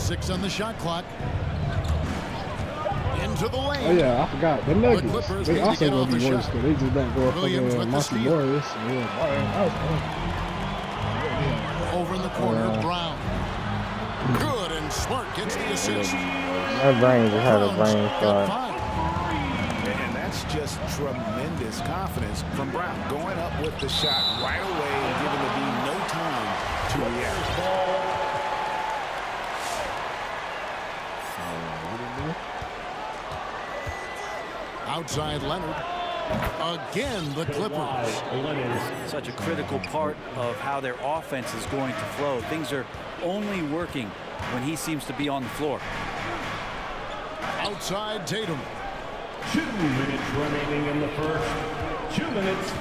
6 on the shot clock. Into the lane. Oh yeah, I forgot. The Nuggets. They also gonna be worse because they just don't go fucking Monty Morris. Over in the corner, Brown. Good, and Smart gets the assist. My brain just had a brain fart. And that's just tremendous confidence from Brown. Going up with the shot right away and giving the D no time to react. Outside Leonard. Again, the Clippers. Such a critical part of how their offense is going to flow. Things are only working when he seems to be on the floor. Outside Tatum. 2 minutes remaining in the first. 2 minutes.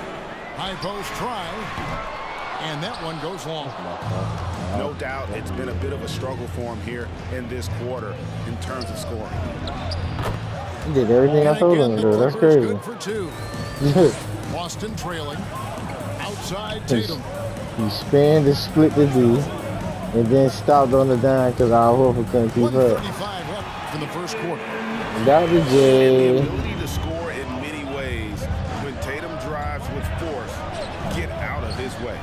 High post try. And that one goes long. No doubt it's been a bit of a struggle for him here in this quarter in terms of scoring. He did everything I told him to do. That's crazy. Good for 2. Boston trailing. Outside Tatum. He spanned to split the D and then stopped on the dime because our Horford couldn't keep up. 1:35 left in the first quarter. That was The ability to score in many ways. When Tatum drives with force, get out of his way.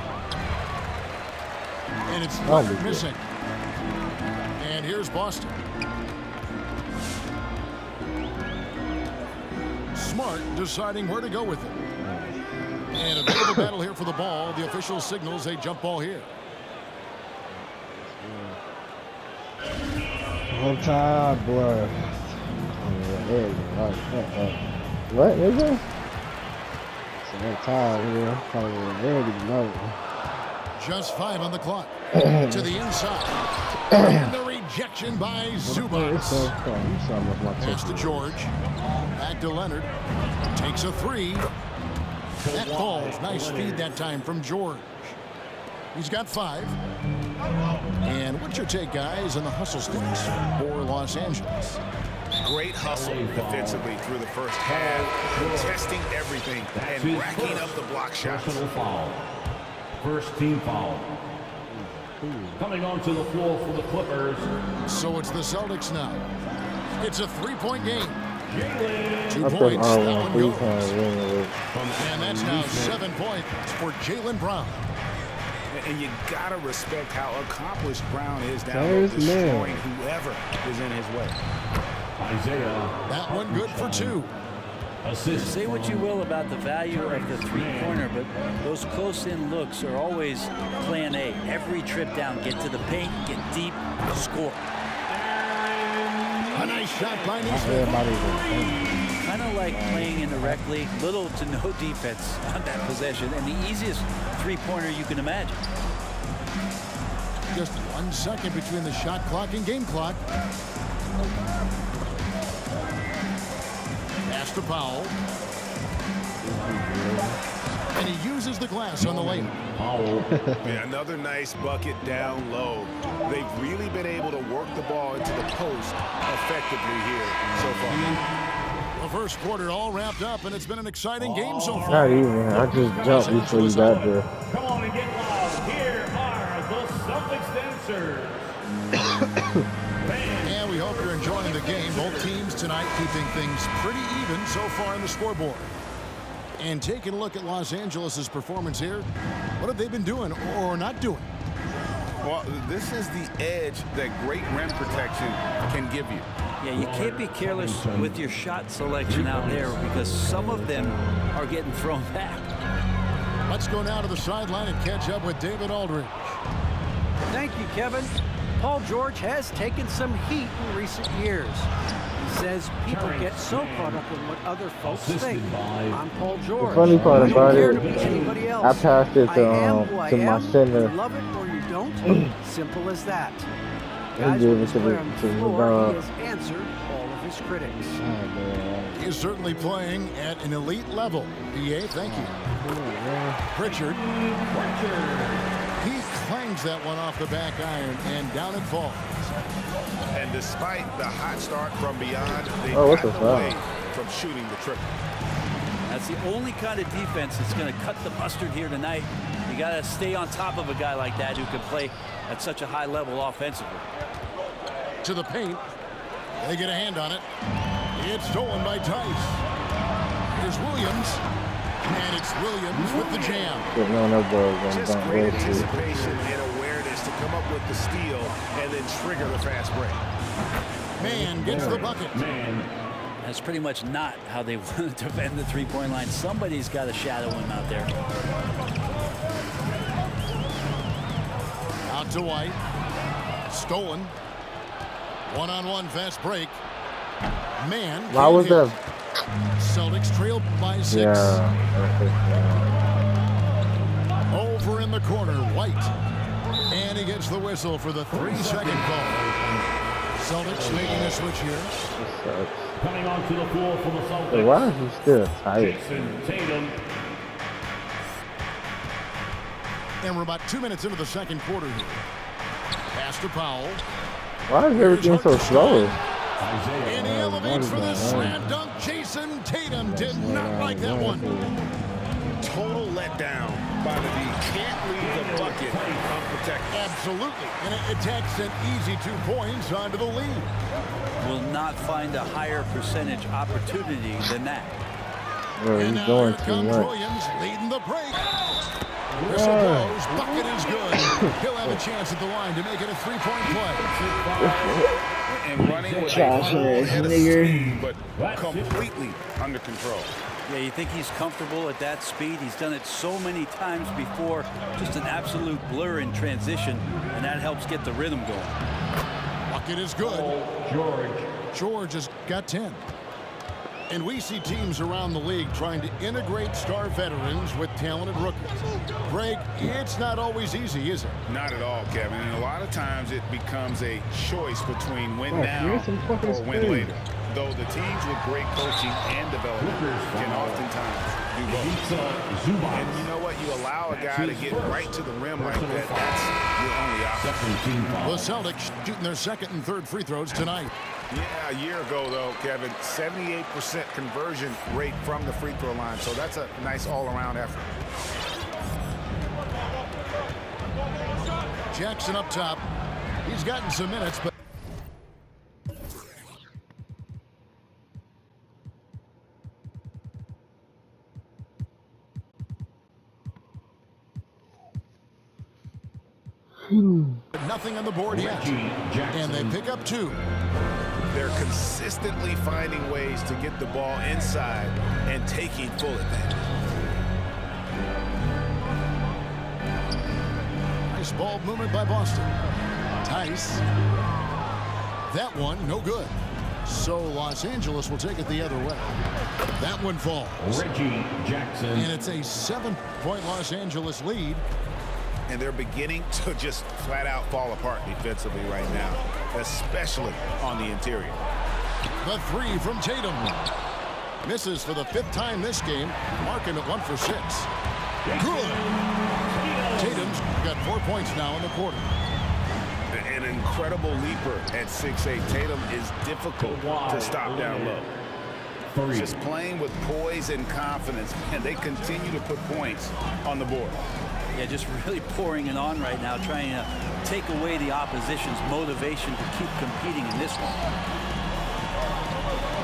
And it's Leonard missing. And here's Boston. Smart deciding where to go with it. And a bit of a battle here for the ball. The official signals a jump ball here. One time, boy. What is it? So that time here, probably ready no. Just 5 on the clock. To the inside. And the rejection by Zubac. Pass to George. Back to Leonard. Takes a 3. That falls. Nice feed that time from George. He's got 5. And what's your take, guys, on the hustle sticks for Los Angeles? Great hustle defensively through the first half, testing everything and racking up the block shots. First team foul. Coming onto the floor for the Clippers. So it's the Celtics now. It's a 3-point game. 2 I points. thought That one goes. I And that's now 7 points for Jaylen Brown. And you gotta respect how accomplished Brown is down there, destroying whoever is in his way. Isaiah. That one good for 2. Assist. Say what you will about the value of the three-pointer, but those close-in looks are always plan A. Every trip down, get to the paint, get deep, score. A nice shot by Nisman. Kind of like playing in the rec league, little to no defense on that possession, and the easiest three-pointer you can imagine. Just 1 second between the shot clock and game clock. Pass to Powell. And he uses the glass on the lane. Yeah, another nice bucket down low. They've really been able to work the ball into the post effectively here so far. The first quarter all wrapped up, and it's been an exciting game so far. Not even. I just jumped before you got there. Come on and get loud. Here are the Celtics dancers. And we hope you're enjoying the game. Both teams tonight keeping things pretty even so far in the scoreboard. And taking a look at Los Angeles' performance here, what have they been doing or not doing? Well, this is the edge that great rim protection can give you. Yeah, you can't be careless with your shot selection out there because some of them are getting thrown back. Let's go now to the sideline and catch up with David Aldridge. Thank you, Kevin. Paul George has taken some heat in recent years. He says people get so caught up in what other folks think. I'm Paul George. The funny part about it, anybody else. I passed it I to am my center. You love it or you don't. Simple as that. He Guys, gave with it his to play on the floor, the he has answered all of his critics. He is certainly playing at an elite level. EA, thank you. Pritchard. He clangs that one off the back iron, and down it falls. And despite the hot start from beyond, they've what's gotten the away from shooting the triple. That's the only kind of defense that's going to cut the mustard here tonight. You got to stay on top of a guy like that who can play at such a high level offensively. To the paint. They get a hand on it. It's stolen by Tice. Here's Williams. And it's Williams with the jam. Just great anticipation and awareness to come up with the steal and then trigger the fast break. Man gets the bucket. That's pretty much not how they want to defend the three-point line. Somebody's got to shadow him out there. Out to White. Stolen. One-on-one fast break. Man. Why was that? Celtics trailed by 6. Yeah. Over in the corner, White. And he gets the whistle for the 3-second call. Celtics making a switch here. Coming onto the floor for the Celtics. Wait, why is he still tight? Jason Tatum. And we're about 2 minutes into the second quarter here. Pass to Powell. Why is everything so slow? And he elevates for the slam dunk. Jason Tatum did not like that one. Total letdown by the D. Can't leave the bucket unprotected. Absolutely. And it takes an easy 2 points onto the lead. Will not find a higher percentage opportunity than that. Bro, And he's now going here too comes much. Williams leading the break. Whistle blows. Bucket is good. He'll have a chance at the line to make it a 3-point play. And running with a full head of steam, but completely under control. Yeah, you think he's comfortable at that speed? He's done it so many times before. Just an absolute blur in transition, and that helps get the rhythm going. Bucket is good. George has got 10. And we see teams around the league trying to integrate star veterans with talented rookies. Greg, it's not always easy, is it? Not at all, Kevin. And a lot of times it becomes a choice between win now or win later. Though the teams with great coaching and development can oftentimes do both. And you know what? You allow a guy to get right to the rim like that, that's your only option. The Celtics shooting their second and third free throws tonight. Yeah, a year ago, though, Kevin, 78% conversion rate from the free throw line. So that's a nice all-around effort. Jackson up top. He's gotten some minutes, but nothing on the board yet. And they pick up 2. They're consistently finding ways to get the ball inside and taking full advantage. Nice ball movement by Boston. Tice. That one, no good. So Los Angeles will take it the other way. That one falls. Reggie Jackson. And it's a 7-point Los Angeles lead. And they're beginning to just flat out fall apart defensively right now, especially on the interior. The 3 from Tatum. Misses for the 5th time this game, marking it 1 for 6. Good. Tatum's got 4 points now in the quarter. An incredible leaper at 6'8". Tatum is difficult to stop down low. Just playing with poise and confidence, and they continue to put points on the board. Yeah, just really pouring it on right now, trying to take away the opposition's motivation to keep competing in this one.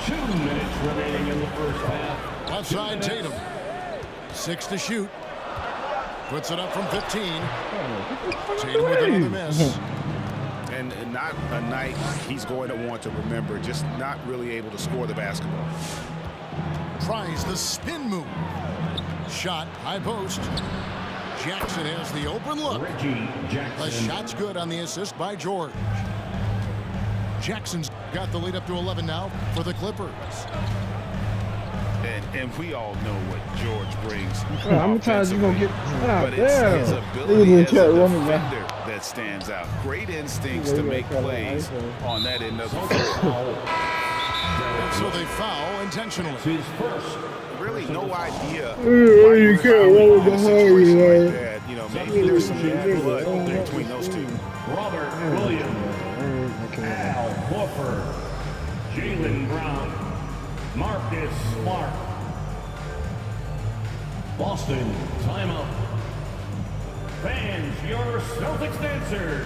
2 minutes remaining in the first half. Left side Tatum. 6 to shoot. Puts it up from 15. Tatum with another miss. And not a night he's going to want to remember, just not really able to score the basketball. Tries the spin move. Shot, high post. Jackson has the open look. The shot's good on the assist by George. Jackson's got the lead up to 11 now for the Clippers. And we all know what George brings. How many times you gonna get? But it's his ability as a defender that stands out. Great instincts to make plays on that end of the floor. So they foul intentionally. His first. Really no idea. You can't roll behind you, man. Like that. You know, maybe there's some bad blood between those two. Robert Williams. Al Horford. Jaylen Brown. Marcus Smart. Boston, timeout. Fans, your Celtics dancers.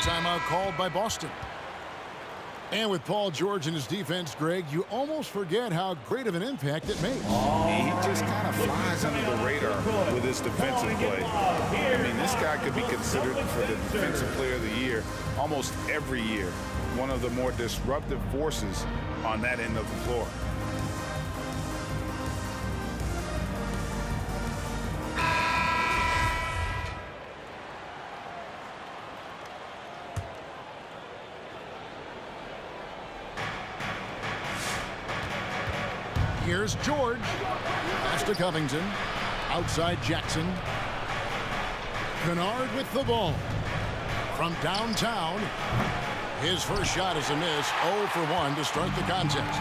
timeout called by Boston. And with Paul George and his defense, Greg, you almost forget how great of an impact it made. He just kind of flies under the radar with his defensive play. I mean, this guy could be considered for the Defensive Player of the Year almost every year. One of the more disruptive forces on that end of the floor. Here's George. Pass to Covington. Outside Jackson. Kennard with the ball. From downtown. His first shot is a miss. 0 for 1 to start the contest.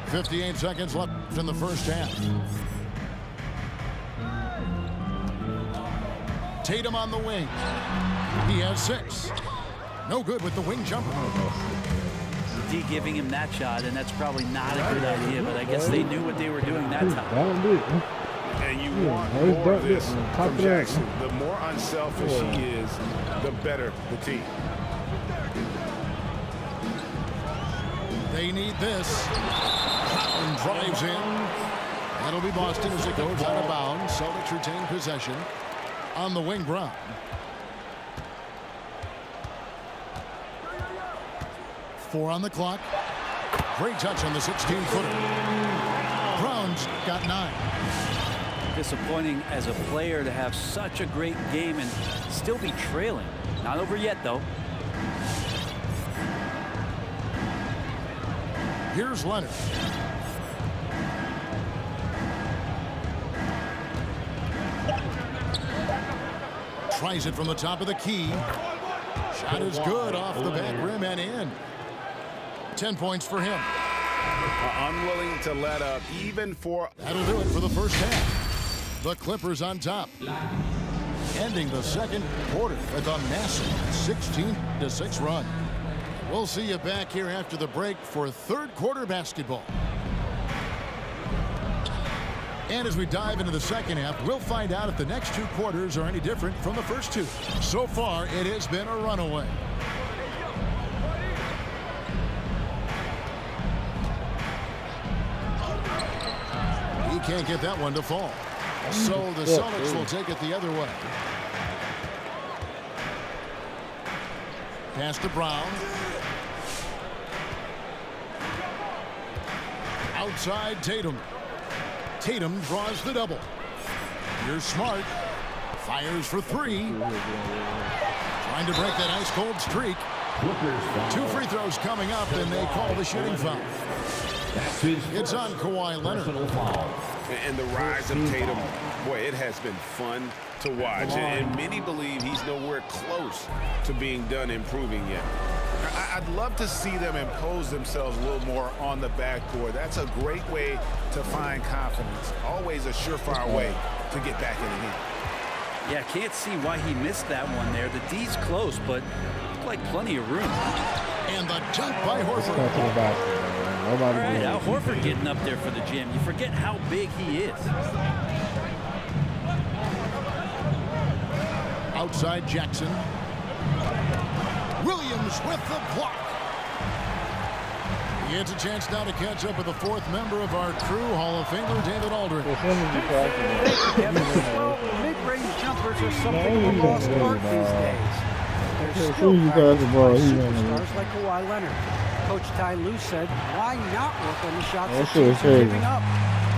58 seconds left in the first half. Tatum on the wing. He has 6. No good with the wing jumper. D giving him that shot, and that's probably not a good idea, but I guess they knew what they were doing that time. And you want more of this from Jackson. The more unselfish he is, the better the team. They need this. Brown drives in. That'll be Boston as it goes out of bounds. Celtics retain possession. On the wing, Brown. Four on the clock. Great touch on the 16-footer. Brown's got 9. Disappointing as a player to have such a great game and still be trailing. Not over yet, though. Here's Leonard. Tries it from the top of the key. Shot is good off the back rim and in. 10 points for him. Unwilling to let up even for... That'll do it for the first half. The Clippers on top. Ending the second quarter with a massive 16-6 run. We'll see you back here after the break for third quarter basketball. And as we dive into the second half, we'll find out if the next 2 quarters are any different from the first 2. So far, it has been a runaway. He can't get that one to fall. So the Celtics will take it the other way. Pass to Brown. Outside Tatum. Tatum draws the double. Here's Smart. Fires for 3. Trying to break that ice-cold streak. 2 free throws coming up, and they call the shooting foul. It's on Kawhi Leonard. And the rise of Tatum, boy, it has been fun to watch. And many believe he's nowhere close to being done improving yet. I'd love to see them impose themselves a little more on the backboard. That's a great way to find confidence. Always a surefire way to get back in the game. Yeah, can't see why he missed that one there. The D's close, but like plenty of room. And the jump by Horford. All right, Al Horford getting up there for the jam. You forget how big he is. Outside Jackson. Williams with the block. He gets a chance now to catch up with the 4th member of our crew, Hall of Famer David Aldridge. Well, mid-range jumpers are something of a lost art these days. There's still superstars like Kawhi Leonard. Coach Ty Lue said, why not work on the shots that teams are giving up?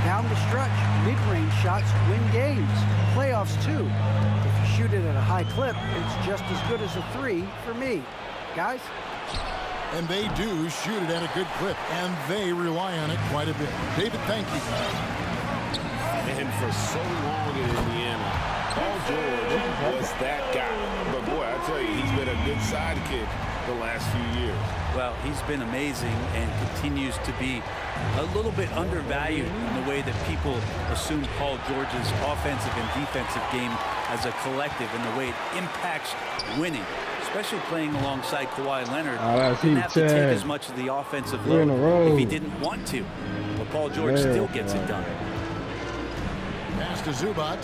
Down the stretch, mid-range shots win games. Playoffs, too. If you shoot it at a high clip, it's just as good as a 3 for me. Guys? And they do shoot it at a good clip, and they rely on it quite a bit. David, thank you. And for so long in Indiana, Paul George was that guy. But boy, I tell you, he's been a good sidekick the last few years. Well, he's been amazing and continues to be a little bit undervalued in the way that people assume Paul George's offensive and defensive game as a collective and the way it impacts winning, especially playing alongside Kawhi Leonard. Didn't have to take as much of the offensive load if he didn't want to, but Paul George still gets it done. Pass to Zubac.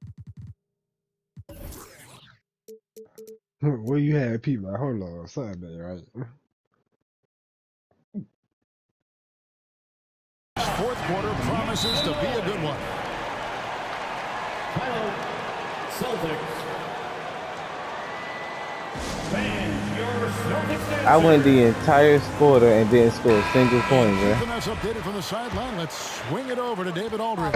Where you had people like, hold on, Sunday, right? Fourth quarter promises to be a good one. Celtics. Fans, your Celtics. I went the entire quarter and didn't score a single point, bro. Keeping us updated from the sideline. Let's swing it over to David Aldridge.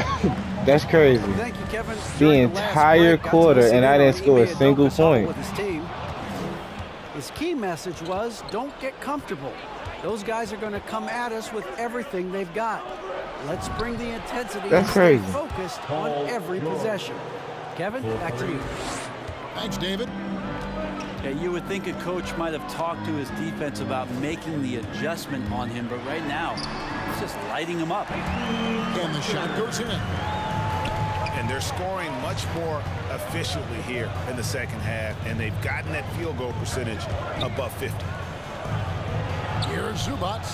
That's crazy. Thank you, Kevin. The entire quarter, and I didn't score a single point. With his team. His key message was, don't get comfortable. Those guys are going to come at us with everything they've got. Let's bring the intensity and stay focused on every possession. Kevin, back to you. Thanks, David. Yeah, you would think a coach might have talked to his defense about making the adjustment on him, but right now, he's just lighting him up. And the shot goes in. And they're scoring much more efficiently here in the second half, and they've gotten that field goal percentage above 50. Here's Zubac.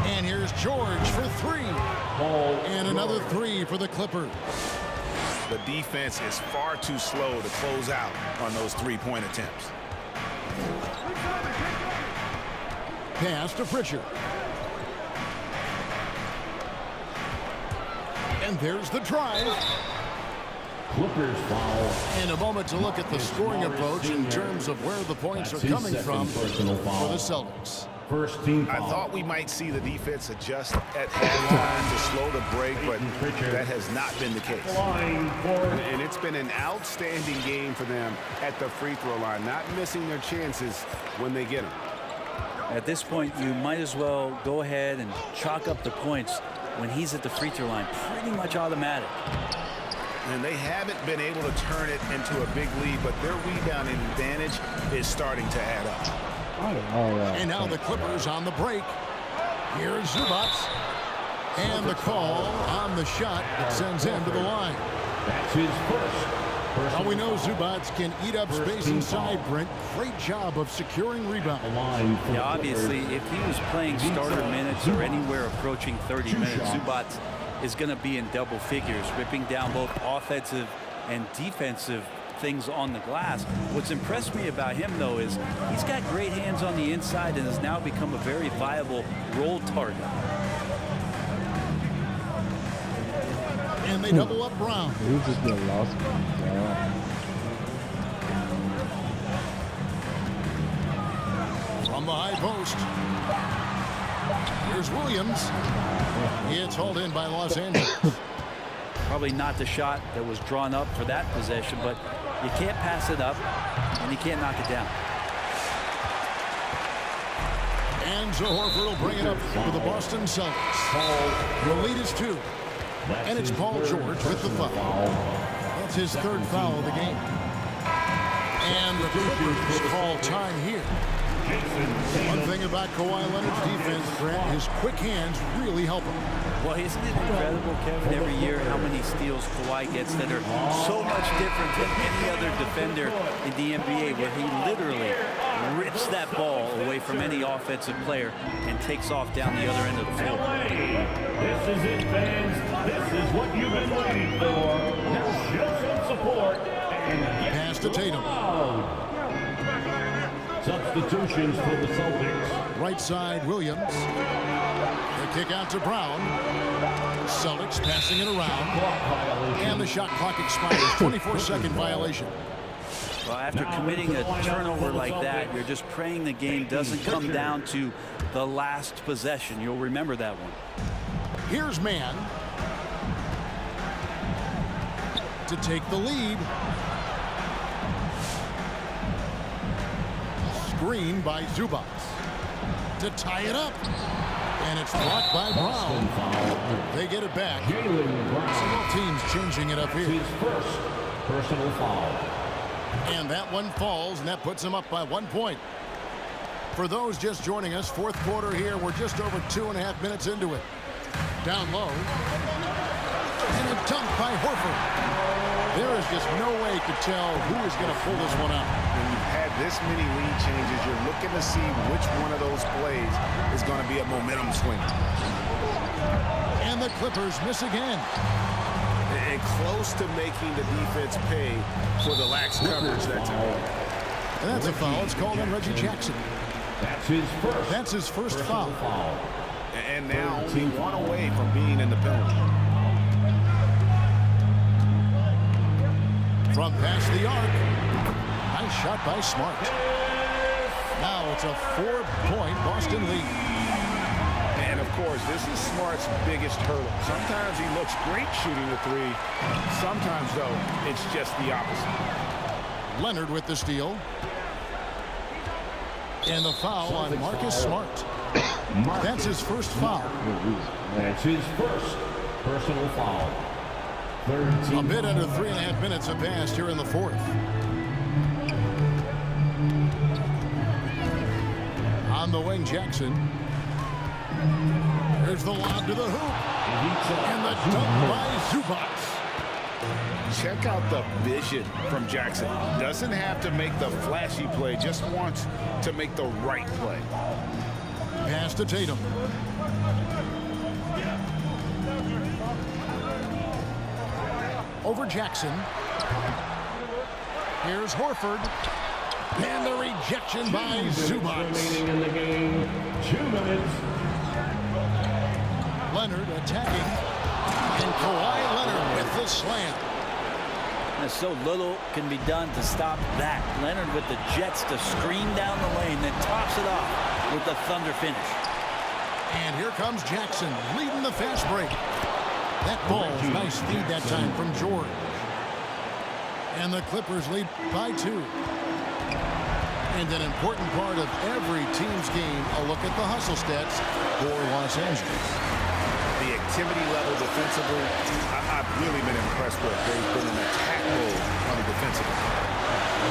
And here's George for three. And another three for the Clippers. The defense is far too slow to close out on those three-point attempts. Pass to Pritchard. And there's the drive. Clippers foul. And a moment to look at the scoring approach in terms of where the points are coming from for the Celtics. First team I foul. thought we might see the defense adjust at halftime to slow the break, but that has not been the case. And it's been an outstanding game for them at the free throw line, not missing their chances when they get them. At this point, you might as well go ahead and chalk up the points when he's at the free throw line. Pretty much automatic. And they haven't been able to turn it into a big lead, but their rebounding advantage is starting to add up. And now the Clippers on the break. Here's Zubac. And the call on the shot that sends him to the line. That's his first. Now we know Zubac can eat up space inside, Brent. Great job of securing rebound. Yeah, obviously, if he was playing starter minutes or anywhere approaching 30 minutes, Zubac is going to be in double figures, ripping down both offensive and defensive things on the glass. What's impressed me about him, though, is he's got great hands on the inside and has now become a very viable roll target. And they double up Brown. He just been lost. From the high post. Here's Williams. It's hauled in by Los Angeles. Probably not the shot that was drawn up for that possession, but you can't pass it up and you can't knock it down. And Horford will bring it up for the Boston Celtics. The lead is 2. And it's Paul George with the foul. That's his third foul of the game. And the Clippers call time here. One thing about Kawhi Leonard's defense, Grant, his quick hands really help him. Well, isn't it incredible, Kevin, every year how many steals Kawhi gets that are so much different than any other defender in the NBA, where he literally rips that ball away from any offensive player and takes off down the other end of the floor. This is it, fans. This is what you've been waiting for. Now show some support and get pass to Tatum. Substitutions for the Celtics. Right side, Williams. The kick out to Brown. Celtics passing it around. And the shot clock expires. 24-second violation. Well, after committing a turnover like that, you're just praying the game doesn't come down to the last possession. You'll remember that one. Here's Mann to take the lead. Screen by Zubac to tie it up. And it's blocked by Brown. They get it back. Several teams changing it up here. His first personal foul. And that one falls, and that puts them up by 1 point. For those just joining us, fourth quarter here, we're just over 2.5 minutes into it. Down low. And a dunk by Horford. There is just no way to tell who is going to pull this one out. When you've had this many lead changes, you're looking to see which one of those plays is going to be a momentum swinger. And the Clippers miss again. And close to making the defense pay for the lax coverage that time. And that's a foul. It's called on Reggie Jackson. That's his first foul. And now only one away from being in the penalty. From past the arc. Nice shot by Smart. Now it's a 4-point Boston lead. And of course, this is Smart's biggest hurdle. Sometimes he looks great shooting the three. Sometimes, though, it's just the opposite. Leonard with the steal. And the foul on Marcus Smart. That's his first foul. That's his first personal foul. A bit under 3.5 minutes have passed here in the fourth. On the wing, Jackson. Here's the lob to the hoop. And the dunk by Zubac. Check out the vision from Jackson. Doesn't have to make the flashy play, just wants to make the right play. Pass to Tatum. Over Jackson. Here's Horford. And the rejection by Zubac. Remaining in the game. 2 minutes. Leonard attacking. And Kawhi Leonard with the slam. And so little can be done to stop that. Leonard with the jets to screen down the lane, then tops it off with the thunder finish. And here comes Jackson leading the fast break. That ball, nice feed that time from George. And the Clippers lead by 2. And an important part of every team's game, a look at the hustle stats for Los Angeles. The activity level defensively, I've really been impressed with. They've been in attack mode on the defensive end.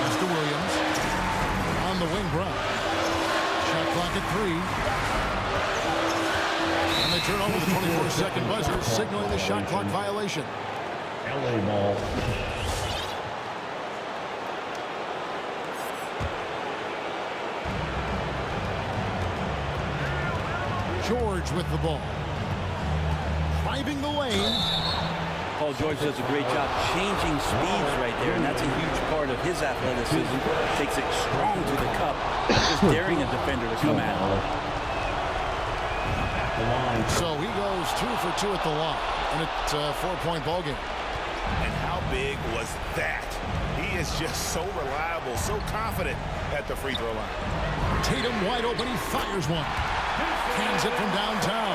Mr. Williams on the wing, Brown. Shot clock at 3. And they turn over the 24-second buzzer, signaling the shot clock violation. LA ball. George with the ball. Driving the lane. Paul George does a great job changing speeds right there, and that's a huge part of his athleticism. Takes it strong to the cup, just daring a defender to come at him. So he goes 2 for 2 at the line, and it's a 4-point ball game. And how big was that? He is just so reliable, so confident at the free throw line. Tatum wide open, he fires one. Hands it from downtown.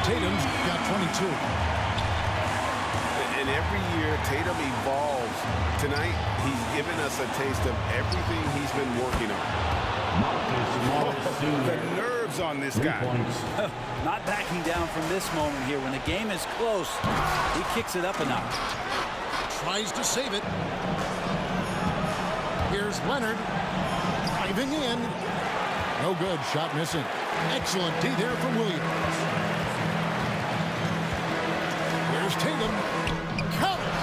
Tatum's got 22. And every year, Tatum evolves. Tonight, he's given us a taste of everything he's been working on. The nerves on this guy. Not backing down from this moment here. When the game is close, he kicks it up a notch. Tries to save it. Here's Leonard. Driving in. No good. Shot missing. Excellent D there from Williams. Here's Tatum. Count it.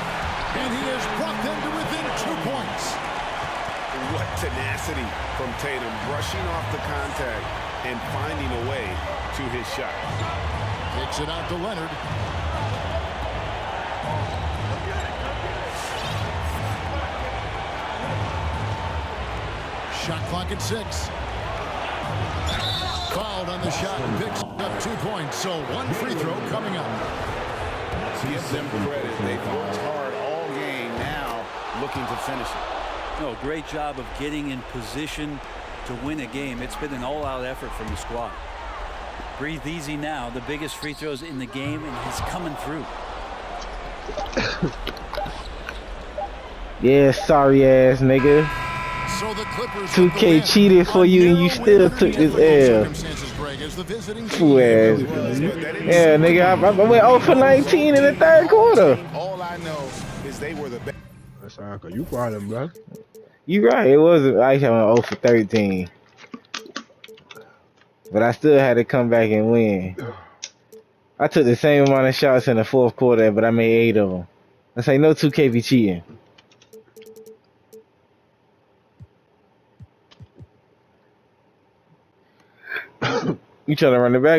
And he has brought them to within 2 points. What tenacity from Tatum, brushing off the contact and finding a way to his shot. Kicks it out to Leonard. Shot clock at 6. Fouled on the shot and picks up 2 points. So 1 free throw coming up. Give them credit. They've worked hard all game, now looking to finish it. No, great job of getting in position to win a game. It's been an all-out effort from the squad. Breathe easy now. The biggest free throws in the game, and he's coming through. Yeah, sorry ass nigga. So the Clippers 2K cheated for you and you still took this L. Fool ass. Yeah, nigga, I went 0 for 19 in the 3rd quarter. All I know is they were the best. That's all right, you got him, bro. You right, it wasn't. I went 0 for 13. But I still had to come back and win. I took the same amount of shots in the 4th quarter, but I made 8 of them. I say no 2K be cheating. You trying to run it back?